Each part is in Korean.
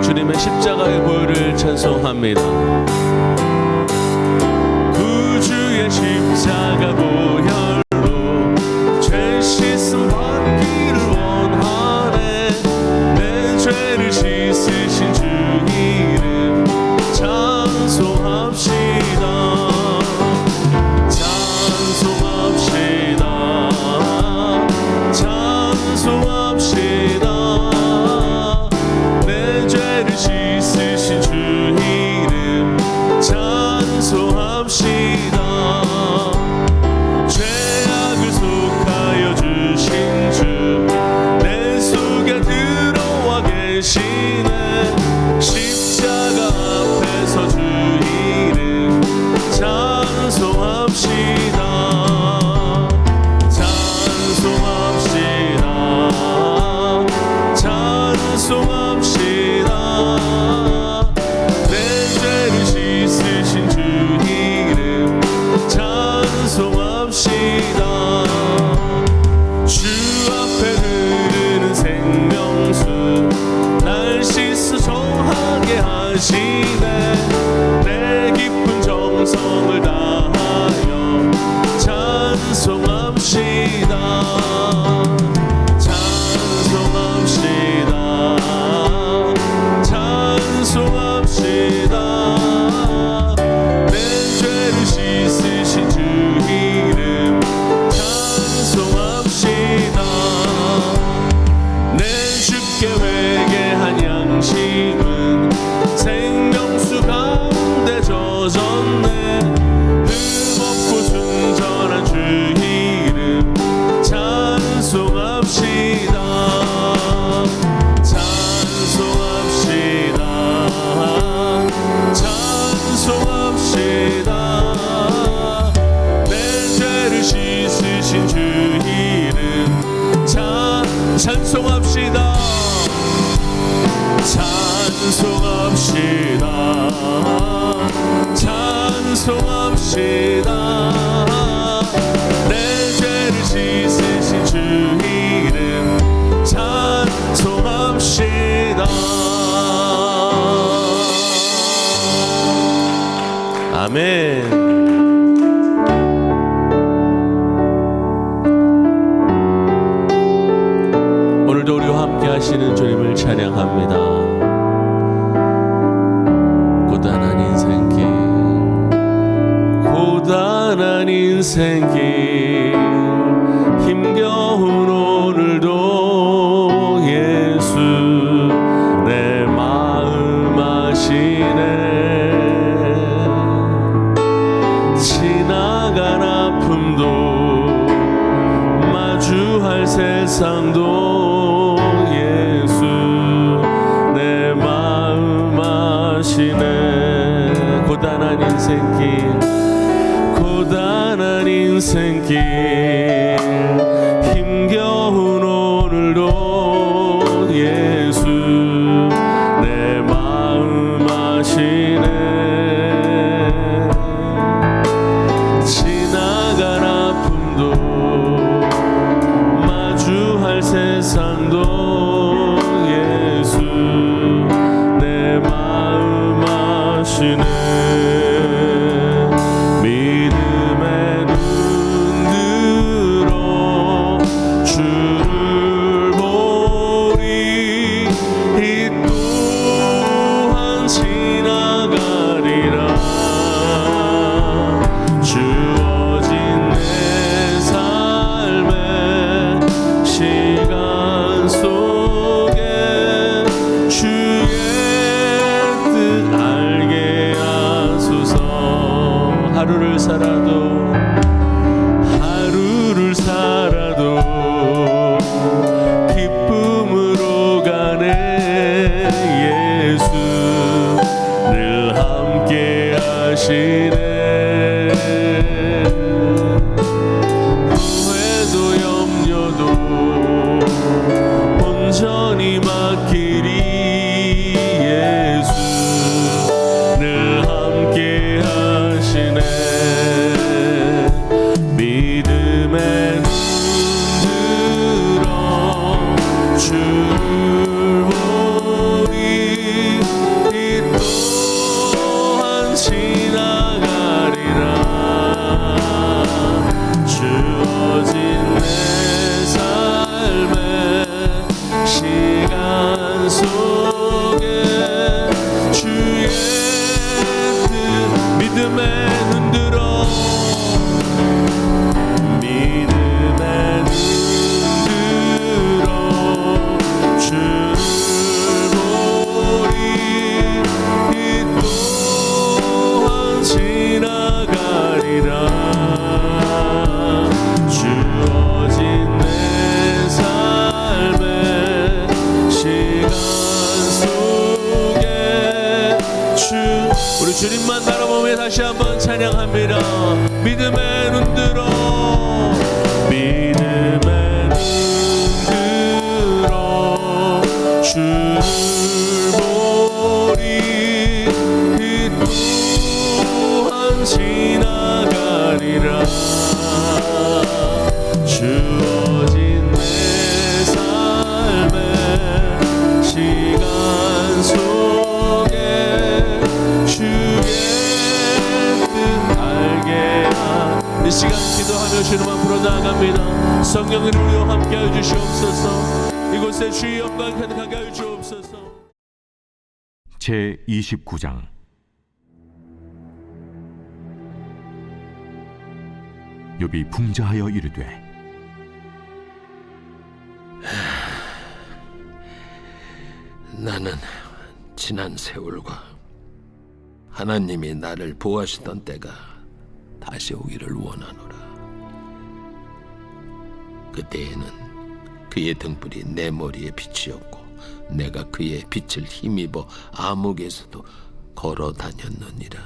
주님의 십자가의 보혈을 찬송합니다. 구주의 십자가 보혈로 죄 씻음 받기를 원하네. 내 죄를 씻으신 주 이름 찬송합시다. 찬송합시다. 내 죄를 씻으신 주 이름 찬송합시다. 죄악을 속하여 주신 주 내 속에 들어와 계시네. 십자가 앞에서 주 이름 찬송합시다. 찬송합시다. 내 죄를 씻으신 주 이름 찬송합시다. 주 앞에 흐르는 생명수 날 씻어 정하게 하시네. 내 깊은 정성을 다하여 찬송합시다. 찬송합시다. 내 죄를 씻으신 주 이름 찬송합시다. 내 주께 회개한 양심은 생명수 가운데 젖었네. 흠없고 순전한 주 이름 찬송합시다. 찬송합시다. 내 죄를 씻으신 주 이름 찬송합시다. 찬송합시다. 찬송합시다. 내 죄를 씻으신 주 이름 찬송합시다. 아멘. 오늘도 우리와 함께 하시는 주님을 찬양합니다. 고단한 인생길, 고단한 인생길, 힘겨운 오늘도 예수 내 마음 아시네. 지나간 아픔도 마주할 세상도 예수 내 마음 아시네. 고단한 인생길, 고단한 인생길, 힘겨운 오늘도 예수 내 마음 아시네. 세상도 예수 내 마음 아시네. 믿음의 눈 들어 기도하며 주님 앞으로 나아갑니다. 성령님 우리와 함께하여 주시옵소서. 이곳에 주의 영광 가득하게 하여 주옵소서. 제29장 욥이 풍자하여 이르되 나는 지난 세월과 하나님이 나를 보호하시던 때가 다시 오기를 원하노라. 그때에는 그의 등불이 내 머리에 빛이었고 내가 그의 빛을 힘입어 암흑에서도 걸어 다녔느니라.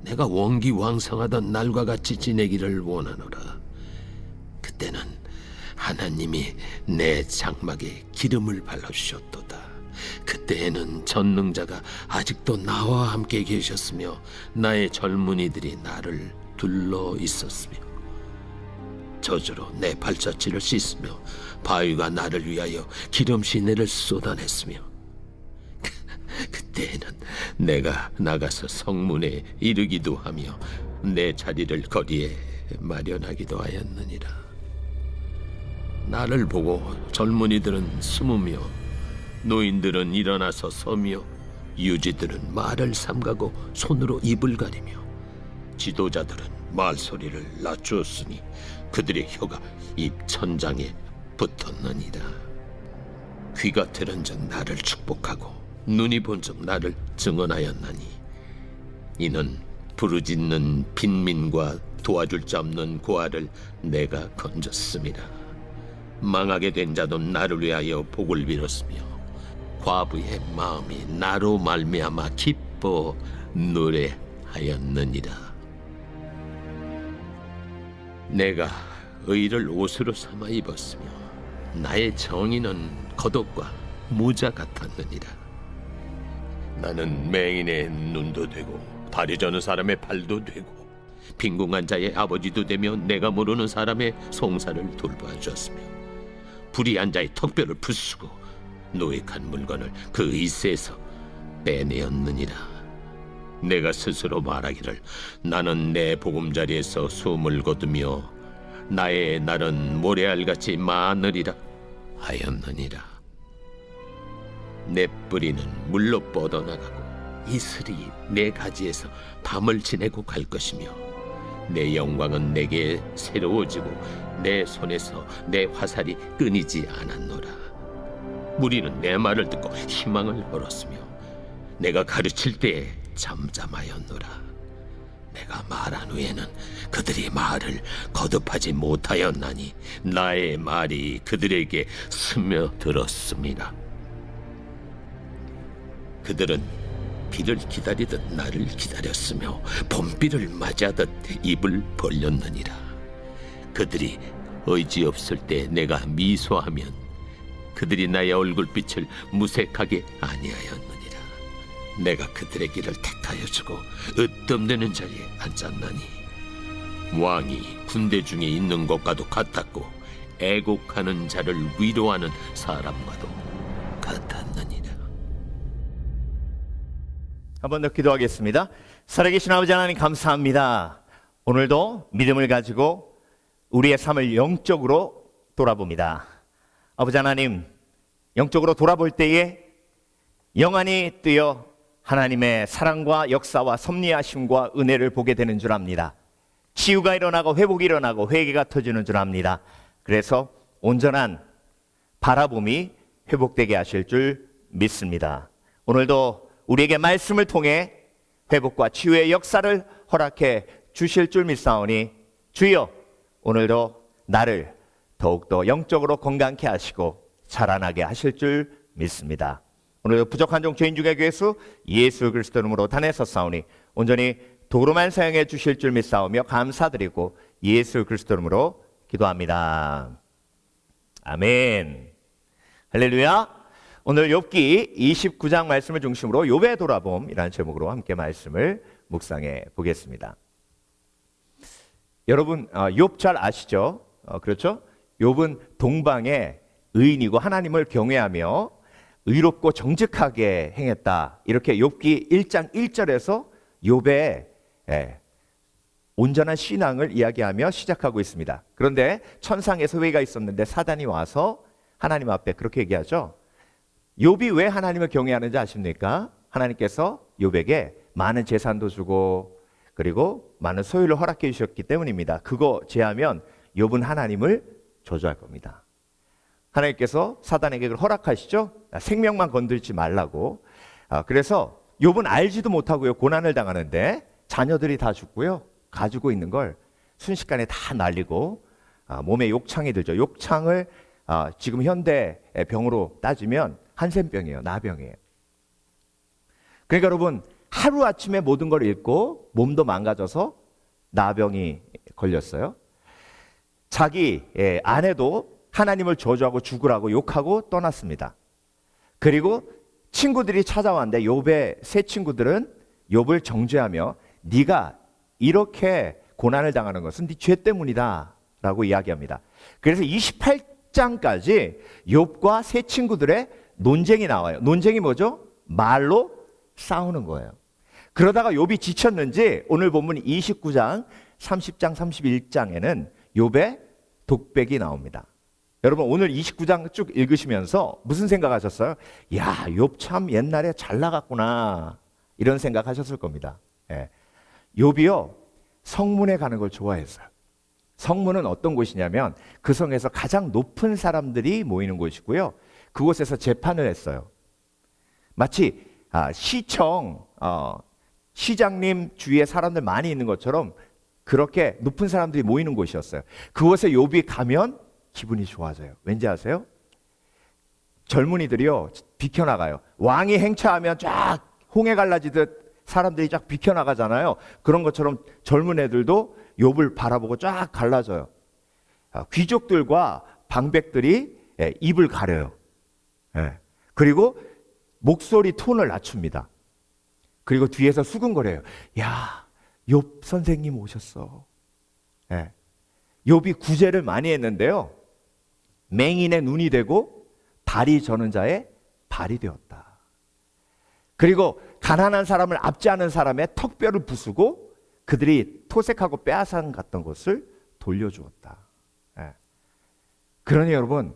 내가 원기왕성하던 날과 같이 지내기를 원하노라. 그때는 하나님이 내 장막에 기름을 발라주셨도다. 그때에는 전능자가 아직도 나와 함께 계셨으며 나의 젊은이들이 나를 둘러 있었으며 저주로 내 발자취를 씻으며 바위가 나를 위하여 기름 시내를 쏟아냈으며 그때에는 내가 나가서 성문에 이르기도 하며 내 자리를 거리에 마련하기도 하였느니라. 나를 보고 젊은이들은 숨으며 노인들은 일어나서 서며 유지들은 말을 삼가고 손으로 입을 가리며 지도자들은 말소리를 낮추었으니 그들의 혀가 입 천장에 붙었느니라. 귀가 들은즉 나를 축복하고 눈이 본즉 나를 증언하였나니 이는 부르짖는 빈민과 도와줄 자 없는 고아를 내가 건졌음이라. 망하게 된 자도 나를 위하여 복을 빌었으며 과부의 마음이 나로 말미암아 기뻐 노래하였느니라. 내가 의를 옷으로 삼아 입었으며 나의 정의는 겉옷과 모자 같았느니라. 나는 맹인의 눈도 되고 다리 저는 사람의 발도 되고 빈궁한 자의 아버지도 되며 내가 모르는 사람의 송사를 돌봐주었으며 불의한 자의 턱뼈를 부수고 노획한 물건을 그 이새에서 빼내었느니라. 내가 스스로 말하기를 나는 내 보금자리에서 숨을 거두며 나의 날은 모래알같이 많으리라 하였느니라. 내 뿌리는 물로 뻗어나가고 이슬이 내 가지에서 밤을 지내고 갈 것이며 내 영광은 내게 새로워지고 내 손에서 내 화살이 끊이지 않았노라. 무리는 내 말을 듣고 희망을 벌었으며 내가 가르칠 때에 잠잠하였노라. 내가 말한 후에는 그들이 말을 거듭하지 못하였나니 나의 말이 그들에게 스며들었습니다. 그들은 비를 기다리듯 나를 기다렸으며 봄비를 맞이하듯 입을 벌렸느니라. 그들이 의지없을 때 내가 미소하면 그들이 나의 얼굴빛을 무색하게 아니하였느니라. 내가 그들의 길을 택하여 주고 으뜸되는 자리에 앉았나니 왕이 군대 중에 있는 것과도 같았고 애곡하는 자를 위로하는 사람과도 같았느니라. 한 번 더 기도하겠습니다. 살아계신 아버지 하나님 감사합니다. 오늘도 믿음을 가지고 우리의 삶을 영적으로 돌아봅니다. 아버지 하나님, 영적으로 돌아볼 때에 영안이 뜨여 하나님의 사랑과 역사와 섭리하심과 은혜를 보게 되는 줄 압니다. 치유가 일어나고 회복이 일어나고 회개가 터지는 줄 압니다. 그래서 온전한 바라봄이 회복되게 하실 줄 믿습니다. 오늘도 우리에게 말씀을 통해 회복과 치유의 역사를 허락해 주실 줄 믿사오니 주여 오늘도 나를 더욱더 영적으로 건강케 하시고 자라나게 하실 줄 믿습니다. 오늘도 부족한 종 죄인 중에 괴수 예수 그리스도 이름으로 단에서사오니 온전히 도로만 사용해 주실 줄 믿사오며 감사드리고 예수 그리스도 이름으로 기도합니다. 아멘. 할렐루야. 오늘 욥기 29장 말씀을 중심으로 욥의 돌아봄이라는 제목으로 함께 말씀을 묵상해 보겠습니다. 여러분 욥 잘 아시죠? 그렇죠? 욥은 동방의 의인이고 하나님을 경외하며 의롭고 정직하게 행했다. 이렇게 욥기 1장 1절에서 욥의 온전한 신앙을 이야기하며 시작하고 있습니다. 그런데 천상에서 회의가 있었는데 사단이 와서 하나님 앞에 그렇게 얘기하죠. 욥이 왜 하나님을 경외하는지 아십니까? 하나님께서 욥에게 많은 재산도 주고 그리고 많은 소유를 허락해 주셨기 때문입니다. 그거 제하면 욥은 하나님을 저주할 겁니다. 하나님께서 사단에게 그걸 허락하시죠. 생명만 건들지 말라고. 그래서 욥은 알지도 못하고요, 고난을 당하는데 자녀들이 다 죽고요, 가지고 있는 걸 순식간에 다 날리고 몸에 욕창이 들죠. 욕창을 지금 현대 병으로 따지면 한센병이에요, 나병이에요. 그러니까 여러분, 하루아침에 모든 걸 잃고 몸도 망가져서 나병이 걸렸어요. 자기 아내도 하나님을 저주하고 죽으라고 욕하고 떠났습니다. 그리고 친구들이 찾아왔는데 욥의 세 친구들은 욥을 정죄하며 네가 이렇게 고난을 당하는 것은 네 죄 때문이다 라고 이야기합니다. 그래서 28장까지 욥과 세 친구들의 논쟁이 나와요. 논쟁이 뭐죠? 말로 싸우는 거예요. 그러다가 욥이 지쳤는지 오늘 본문 29장, 30장, 31장에는 욥의 독백이 나옵니다. 여러분, 오늘 29장 쭉 읽으시면서 무슨 생각하셨어요? 야, 욥 참 옛날에 잘 나갔구나, 이런 생각하셨을 겁니다. 욥이요, 성문에 가는 걸 좋아했어요. 성문은 어떤 곳이냐면 그 성에서 가장 높은 사람들이 모이는 곳이고요, 그곳에서 재판을 했어요. 마치 시청 시장님 주위에 사람들 많이 있는 것처럼 그렇게 높은 사람들이 모이는 곳이었어요. 그곳에 욥이 가면 기분이 좋아져요. 왠지 아세요? 젊은이들이요, 비켜나가요. 왕이 행차하면 쫙 홍해 갈라지듯 사람들이 쫙 비켜나가잖아요. 그런 것처럼 젊은 애들도 욥을 바라보고 쫙 갈라져요. 귀족들과 방백들이 입을 가려요. 그리고 목소리 톤을 낮춥니다. 그리고 뒤에서 수근거려요. 야, 욥 선생님 오셨어. 욥이 구제를 많이 했는데요, 맹인의 눈이 되고 다리 저는 자의 발이 되었다. 그리고 가난한 사람을 압제하는 사람의 턱뼈를 부수고 그들이 토색하고 빼앗아 갔던 것을 돌려주었다. 그러니 여러분,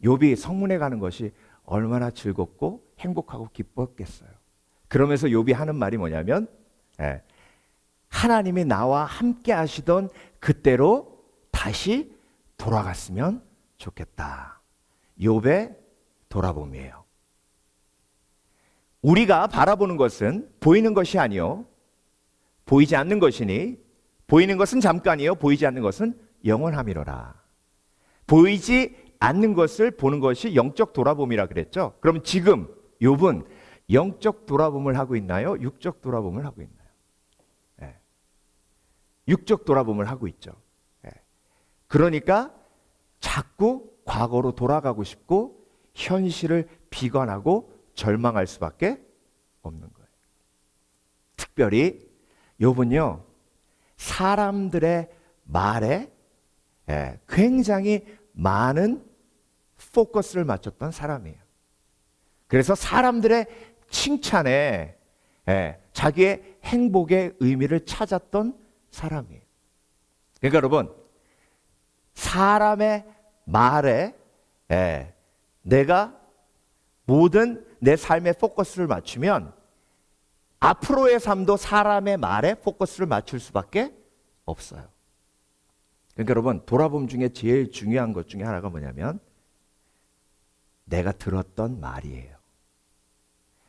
욥이 성문에 가는 것이 얼마나 즐겁고 행복하고 기뻤겠어요. 그러면서 욥이 하는 말이 뭐냐면, 하나님이 나와 함께 하시던 그때로 다시 돌아갔으면 좋겠다. 욥의 돌아봄이에요. 우리가 바라보는 것은 보이는 것이 아니요 보이지 않는 것이니 보이는 것은 잠깐이요 보이지 않는 것은 영원함이로라. 보이지 않는 것을 보는 것이 영적 돌아봄이라 그랬죠. 그럼 지금 욥은 영적 돌아봄을 하고 있나요? 육적 돌아봄을 하고 있나요? 육적 돌아봄을 하고 있죠. 그러니까 자꾸 과거로 돌아가고 싶고 현실을 비관하고 절망할 수밖에 없는 거예요. 특별히 욥은요, 사람들의 말에 굉장히 많은 포커스를 맞췄던 사람이에요. 그래서 사람들의 칭찬에 자기의 행복의 의미를 찾았던 사람이에요. 그러니까 여러분, 사람의 말에 내가 모든 내 삶의 포커스를 맞추면 앞으로의 삶도 사람의 말에 포커스를 맞출 수밖에 없어요. 그러니까 여러분, 돌아봄 중에 제일 중요한 것 중에 하나가 뭐냐면 내가 들었던 말이에요.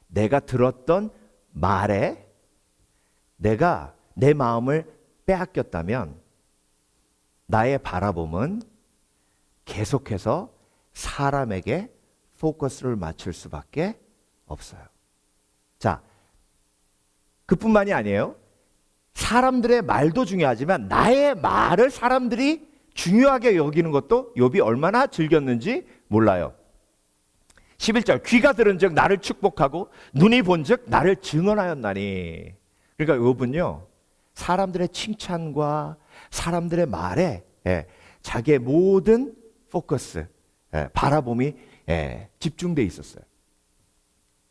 내가 들었던 말에 내가 내 마음을 빼앗겼다면 나의 바라봄은 계속해서 사람에게 포커스를 맞출 수밖에 없어요. 자, 그뿐만이 아니에요. 사람들의 말도 중요하지만 나의 말을 사람들이 중요하게 여기는 것도 욥이 얼마나 즐겼는지 몰라요. 11절, 귀가 들은즉 나를 축복하고 눈이 본즉 나를 증언하였나니. 그러니까 욥은요, 사람들의 칭찬과 사람들의 말에 자기의 모든 포커스, 바라봄이 집중돼 있었어요.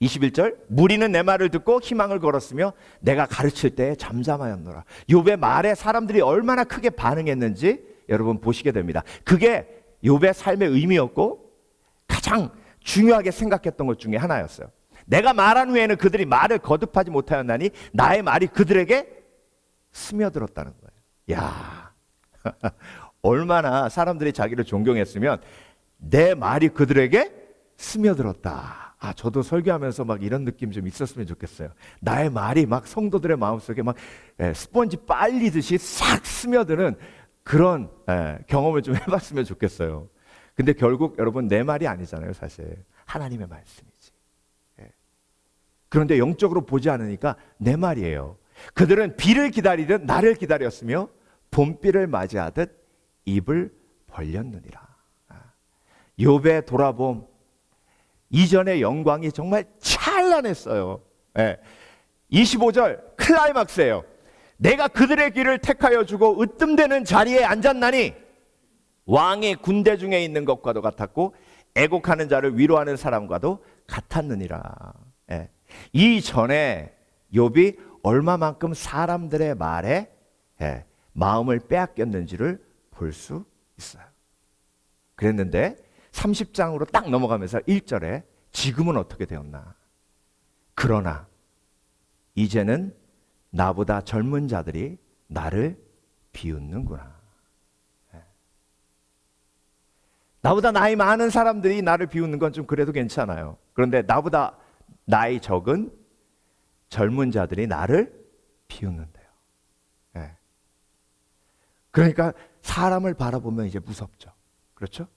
21절, 무리는 내 말을 듣고 희망을 걸었으며 내가 가르칠 때에 잠잠하였노라. 욥의 말에 사람들이 얼마나 크게 반응했는지 여러분 보시게 됩니다. 그게 욥의 삶의 의미였고 가장 중요하게 생각했던 것 중에 하나였어요. 내가 말한 후에는 그들이 말을 거듭하지 못하였나니 나의 말이 그들에게 스며들었다는 거예요. 야, 얼마나 사람들이 자기를 존경했으면 내 말이 그들에게 스며들었다. 아, 저도 설교하면서 막 이런 느낌 좀 있었으면 좋겠어요. 나의 말이 막 성도들의 마음속에 막 스펀지 빨리듯이 싹 스며드는 그런 경험을 좀 해봤으면 좋겠어요. 근데 결국 여러분 내 말이 아니잖아요, 사실. 하나님의 말씀이지. 그런데 영적으로 보지 않으니까 내 말이에요. 그들은 비를 기다리듯 나를 기다렸으며 봄비를 맞이하듯 입을 벌렸느니라. 욥의 돌아봄, 이전의 영광이 정말 찬란했어요. 25절 클라이막스예요. 내가 그들의 길을 택하여 주고 으뜸되는 자리에 앉았나니 왕의 군대 중에 있는 것과도 같았고 애곡하는 자를 위로하는 사람과도 같았느니라. 이전에 욥이 얼마만큼 사람들의 말에 마음을 빼앗겼는지를 볼 수 있어요. 그랬는데 30장으로 딱 넘어가면서 1절에 지금은 어떻게 되었나? 그러나 이제는 나보다 젊은 자들이 나를 비웃는구나. 나보다 나이 많은 사람들이 나를 비웃는 건 좀 그래도 괜찮아요. 그런데 나보다 나이 적은 젊은 자들이 나를 비웃는데요. 그러니까 사람을 바라보면 이제 무섭죠. 그렇죠?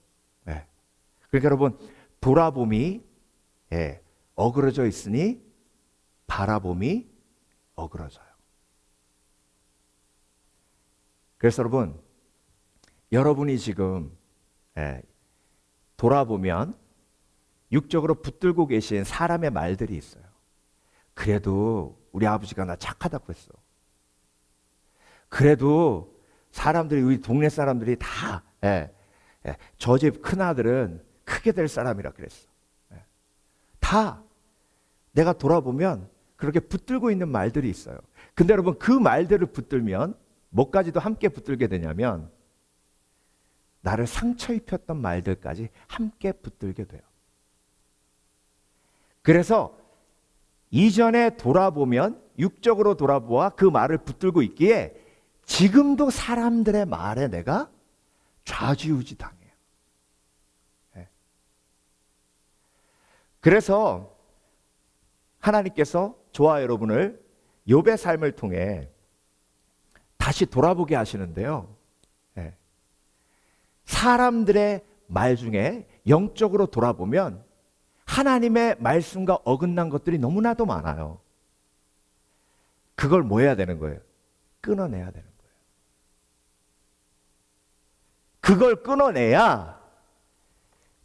그러니까 여러분 돌아봄이 어그러져 있으니 바라봄이 어그러져요. 그래서 여러분이 지금 돌아보면 육적으로 붙들고 계신 사람의 말들이 있어요. 그래도 우리 아버지가 나 착하다고 했어. 그래도 사람들이 우리 동네 사람들이 다 저 집 큰아들은 크게 될 사람이라 그랬어. 다 내가 돌아보면 그렇게 붙들고 있는 말들이 있어요. 근데 여러분 그 말들을 붙들면 뭐까지도 함께 붙들게 되냐면 나를 상처 입혔던 말들까지 함께 붙들게 돼요. 그래서 이전에 돌아보면 육적으로 돌아보아 그 말을 붙들고 있기에 지금도 사람들의 말에 내가 좌지우지 당해요. 그래서 하나님께서 저와 여러분을 욥의 삶을 통해 다시 돌아보게 하시는데요. 사람들의 말 중에 영적으로 돌아보면 하나님의 말씀과 어긋난 것들이 너무나도 많아요. 그걸 뭐 해야 되는 거예요? 끊어내야 되는 거예요. 그걸 끊어내야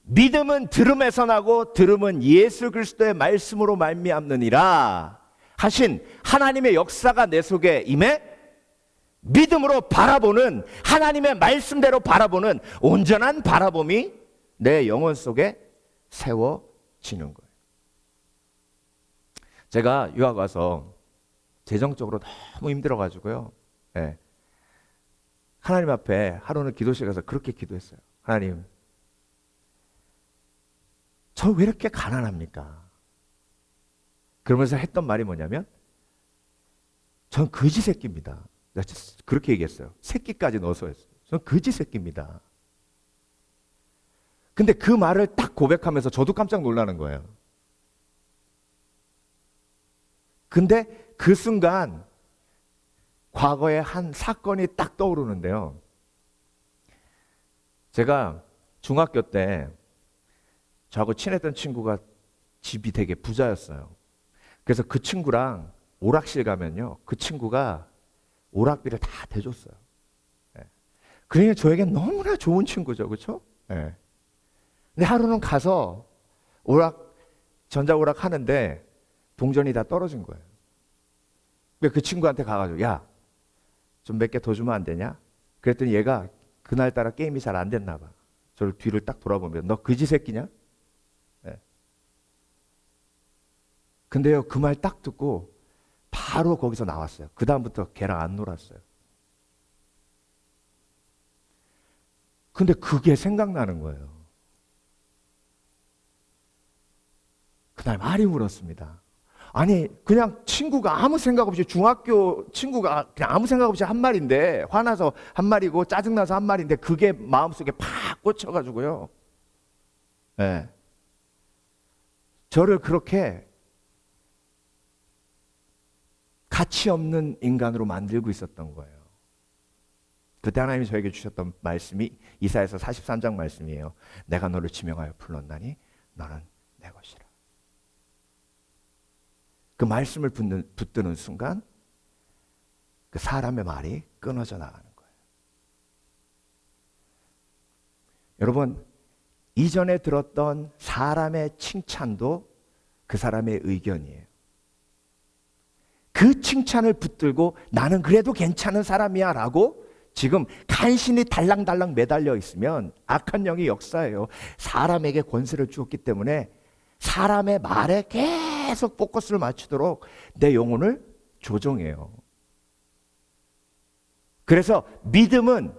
믿음은 들음에서 나고 들음은 예수 그리스도의 말씀으로 말미암느니라 하신 하나님의 역사가 내 속에 임해 믿음으로 바라보는 하나님의 말씀대로 바라보는 온전한 바라봄이 내 영혼 속에 세워지는 거예요. 제가 유학 와서 재정적으로 너무 힘들어가지고요. 하나님 앞에 하루는 기도실 가서 그렇게 기도했어요. 하나님, 저 왜 이렇게 가난합니까? 그러면서 했던 말이 뭐냐면 전 거지 새끼입니다. 내가 그렇게 얘기했어요. 새끼까지 넣어서 했어요. 전 거지 새끼입니다. 근데 그 말을 딱 고백하면서 저도 깜짝 놀라는 거예요. 근데 그 순간 과거의 한 사건이 딱 떠오르는데요. 제가 중학교 때 저하고 친했던 친구가 집이 되게 부자였어요. 그래서 그 친구랑 오락실 가면요, 그 친구가 오락비를 다 대줬어요. 그러니까 저에겐 너무나 좋은 친구죠, 그렇죠? 근데 하루는 가서 전자오락 하는데 동전이 다 떨어진 거예요. 그 친구한테 가가지고 야, 좀 몇 개 더 주면 안 되냐? 그랬더니 얘가 그날따라 게임이 잘 안 됐나 봐. 저를 뒤를 딱 돌아보면 너 거지 새끼냐? 근데요, 그 말 딱 듣고 바로 거기서 나왔어요. 그 다음부터 걔랑 안 놀았어요. 근데 그게 생각나는 거예요. 그날 말이 울었습니다. 아니, 그냥 친구가 아무 생각 없이, 중학교 친구가 그냥 아무 생각 없이 한 말인데, 화나서 한 말이고 짜증나서 한 말인데, 그게 마음속에 팍 꽂혀가지고요. 네. 저를 그렇게 가치 없는 인간으로 만들고 있었던 거예요. 그때 하나님이 저에게 주셨던 말씀이 이사야서 43장 말씀이에요. 내가 너를 지명하여 불렀나니 너는 내 것이라. 그 말씀을 붙드는 순간 그 사람의 말이 끊어져 나가는 거예요. 여러분, 이전에 들었던 사람의 칭찬도 그 사람의 의견이에요. 그 칭찬을 붙들고 나는 그래도 괜찮은 사람이야 라고 지금 간신히 달랑달랑 매달려 있으면 악한 영이 역사예요. 사람에게 권세를 주었기 때문에 사람의 말에 계속 포커스를 맞추도록 내 영혼을 조종해요. 그래서 믿음은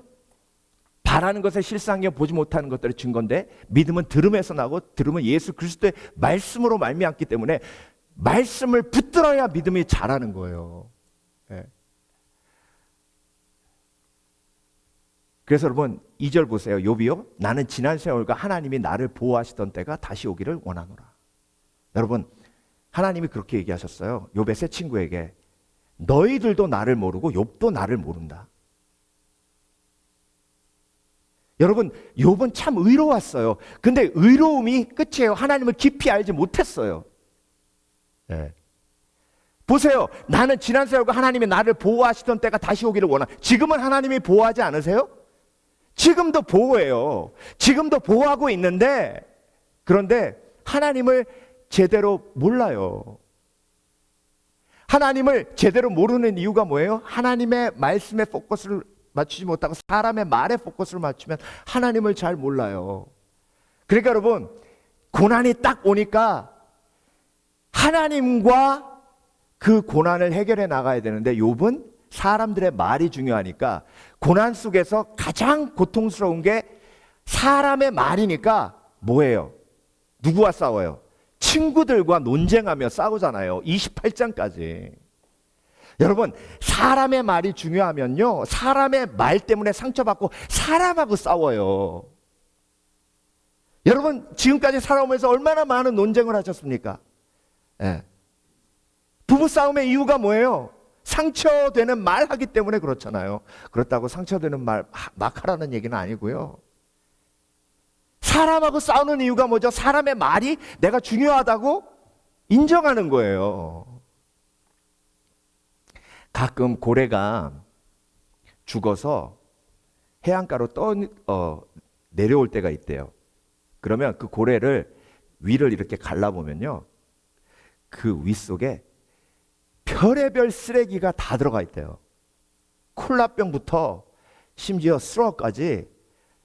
바라는 것에 실상이여 보지 못하는 것들의 증거인데, 믿음은 들음에서 나고 들음은 예수 그리스도의 말씀으로 말미암기 때문에 말씀을 붙들어야 믿음이 자라는 거예요. 네. 그래서 여러분 2절 보세요. 욥이요, 나는 지난 세월과 하나님이 나를 보호하시던 때가 다시 오기를 원하노라. 여러분, 하나님이 그렇게 얘기하셨어요. 욥의 세 친구에게. 너희들도 나를 모르고 욥도 나를 모른다. 여러분, 욥은 참 의로웠어요. 근데 의로움이 끝이에요. 하나님을 깊이 알지 못했어요. 네. 보세요. 나는 지난 세월과 하나님이 나를 보호하시던 때가 다시 오기를 원한다. 지금은 하나님이 보호하지 않으세요? 지금도 보호해요. 지금도 보호하고 있는데, 그런데 하나님을 제대로 몰라요. 하나님을 제대로 모르는 이유가 뭐예요? 하나님의 말씀에 포커스를 맞추지 못하고 사람의 말에 포커스를 맞추면 하나님을 잘 몰라요. 그러니까 여러분, 고난이 딱 오니까 하나님과 그 고난을 해결해 나가야 되는데, 욥은 사람들의 말이 중요하니까 고난 속에서 가장 고통스러운 게 사람의 말이니까 뭐예요? 누구와 싸워요? 친구들과 논쟁하며 싸우잖아요. 28장까지. 여러분, 사람의 말이 중요하면요, 사람의 말 때문에 상처받고 사람하고 싸워요. 여러분, 지금까지 살아오면서 얼마나 많은 논쟁을 하셨습니까? 예. 부부싸움의 이유가 뭐예요? 상처되는 말 하기 때문에 그렇잖아요. 그렇다고 상처되는 말 막 하라는 얘기는 아니고요. 사람하고 싸우는 이유가 뭐죠? 사람의 말이 내가 중요하다고 인정하는 거예요. 가끔 고래가 죽어서 해안가로 내려올 때가 있대요. 그러면 그 고래를 위를 이렇게 갈라보면요, 그 위 속에 별의별 쓰레기가 다 들어가 있대요. 콜라병부터 심지어 스트로까지,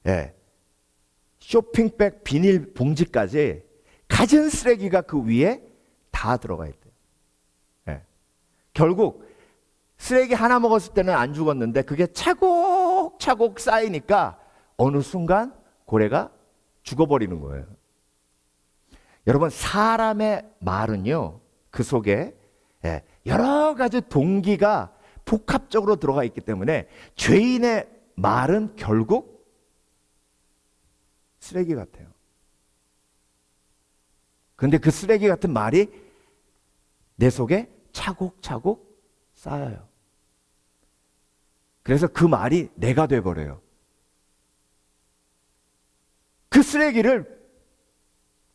예, 쇼핑백 비닐 봉지까지 갖은 쓰레기가 그 위에 다 들어가 있대요. 예. 결국 쓰레기 하나 먹었을 때는 안 죽었는데 그게 차곡차곡 쌓이니까 어느 순간 고래가 죽어버리는 거예요. 여러분, 사람의 말은요, 그 속에 여러 가지 동기가 복합적으로 들어가 있기 때문에 죄인의 말은 결국 쓰레기 같아요. 그런데 그 쓰레기 같은 말이 내 속에 차곡차곡 쌓여요. 그래서 그 말이 내가 돼버려요. 그 쓰레기를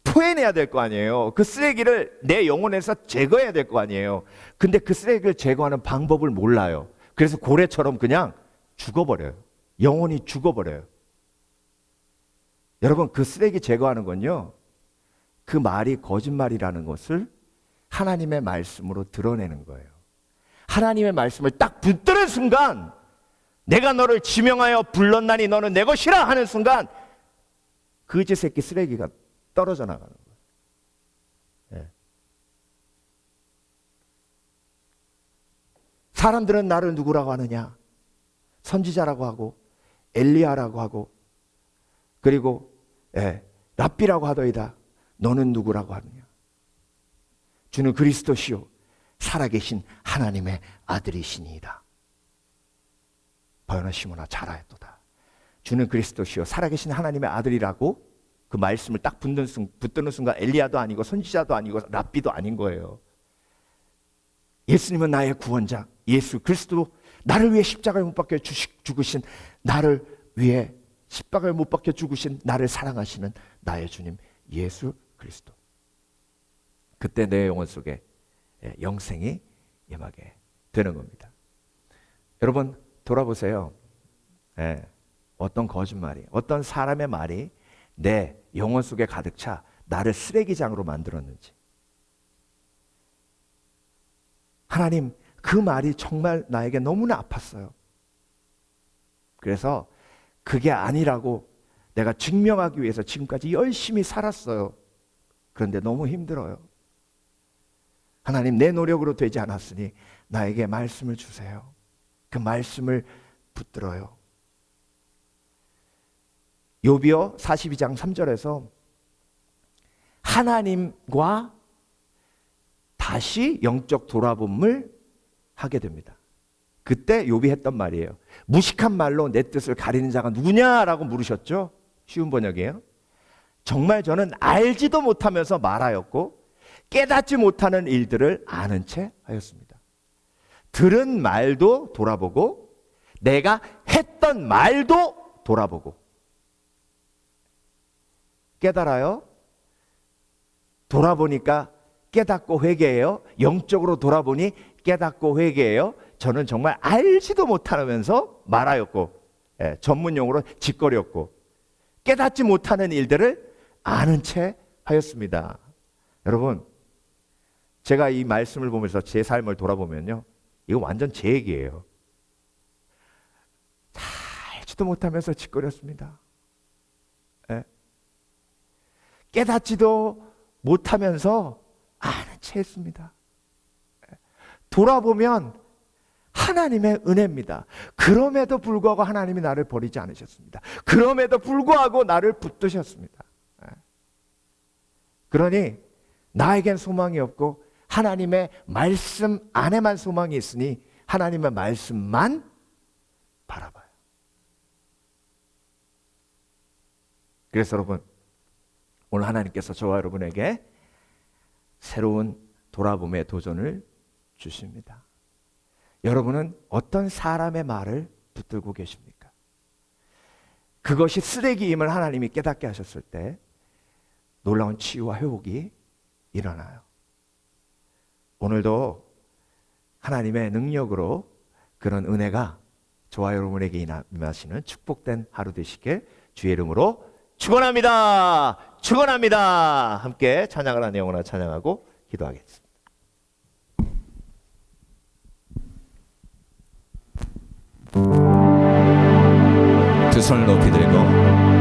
토해내야 될 거 아니에요. 그 쓰레기를 내 영혼에서 제거해야 될 거 아니에요. 근데 그 쓰레기를 제거하는 방법을 몰라요. 그래서 고래처럼 그냥 죽어버려요. 영혼이 죽어버려요. 여러분, 그 쓰레기 제거하는 건요, 그 말이 거짓말이라는 것을 하나님의 말씀으로 드러내는 거예요. 하나님의 말씀을 딱 붙드는 순간, 내가 너를 지명하여 불렀나니 너는 내 것이라 하는 순간 거지 새끼 쓰레기가 떨어져 나가는 거예요. 예. 사람들은 나를 누구라고 하느냐? 선지자라고 하고 엘리야라고 하고 그리고 랍비라고 하더이다. 너는 누구라고 하느냐? 주는 그리스도시요 살아계신 하나님의 아들이시니이다. 버여나 시모나 잘하였도다. 주는 그리스도시요 살아계신 하나님의 아들이라고 그 말씀을 딱 붙드는 순간 엘리야도 아니고 선지자도 아니고 랍비도 아닌 거예요. 예수님은 나의 구원자, 예수 그리스도, 나를 위해 십자가에 못 박혀 죽으신, 나를 위해 십자가에 못 박혀 죽으신 나를 사랑하시는 나의 주님 예수 그리스도. 그때 내 영혼 속에 영생이 임하게 되는 겁니다. 여러분 돌아보세요. 어떤 거짓말이, 어떤 사람의 말이 내 영혼 속에 가득 차 나를 쓰레기장으로 만들었는지. 하나님, 그 말이 정말 나에게 너무나 아팠어요. 그래서 그게 아니라고 내가 증명하기 위해서 지금까지 열심히 살았어요. 그런데 너무 힘들어요. 하나님, 내 노력으로 되지 않았으니 나에게 말씀을 주세요. 그 말씀을 붙들어요. 욥기요 42장 3절에서 하나님과 다시 영적 돌아봄을 하게 됩니다. 그때 욥이 했던 말이에요. 무식한 말로 내 뜻을 가리는 자가 누구냐라고 물으셨죠. 쉬운 번역이에요. 정말 저는 알지도 못하면서 말하였고 깨닫지 못하는 일들을 아는 채 하였습니다. 들은 말도 돌아보고 내가 했던 말도 돌아보고. 깨달아요? 돌아보니까 깨닫고 회개해요. 영적으로 돌아보니 깨닫고 회개해요. 저는 정말 알지도 못하면서 말하였고, 전문용어로 짓거렸고, 깨닫지 못하는 일들을 아는 채 하였습니다. 여러분, 제가 이 말씀을 보면서 제 삶을 돌아보면요, 이거 완전 제 얘기예요. 다 알지도 못하면서 짓거렸습니다. 깨닫지도 못하면서 아는 채 했습니다. 돌아보면 하나님의 은혜입니다. 그럼에도 불구하고 하나님이 나를 버리지 않으셨습니다. 그럼에도 불구하고 나를 붙드셨습니다. 그러니 나에겐 소망이 없고 하나님의 말씀 안에만 소망이 있으니 하나님의 말씀만 바라봐요. 그래서 여러분, 오늘 하나님께서 저와 여러분에게 새로운 돌아봄의 도전을 주십니다. 여러분은 어떤 사람의 말을 붙들고 계십니까? 그것이 쓰레기임을 하나님이 깨닫게 하셨을 때 놀라운 치유와 회복이 일어나요. 오늘도 하나님의 능력으로 그런 은혜가 저와 여러분에게 임하시는 축복된 하루 되시길 주의 이름으로 축원합니다. 축원합니다. 함께 찬양을 하는 영혼아 찬양하고 기도하겠습니다. 두 손을 높이 들고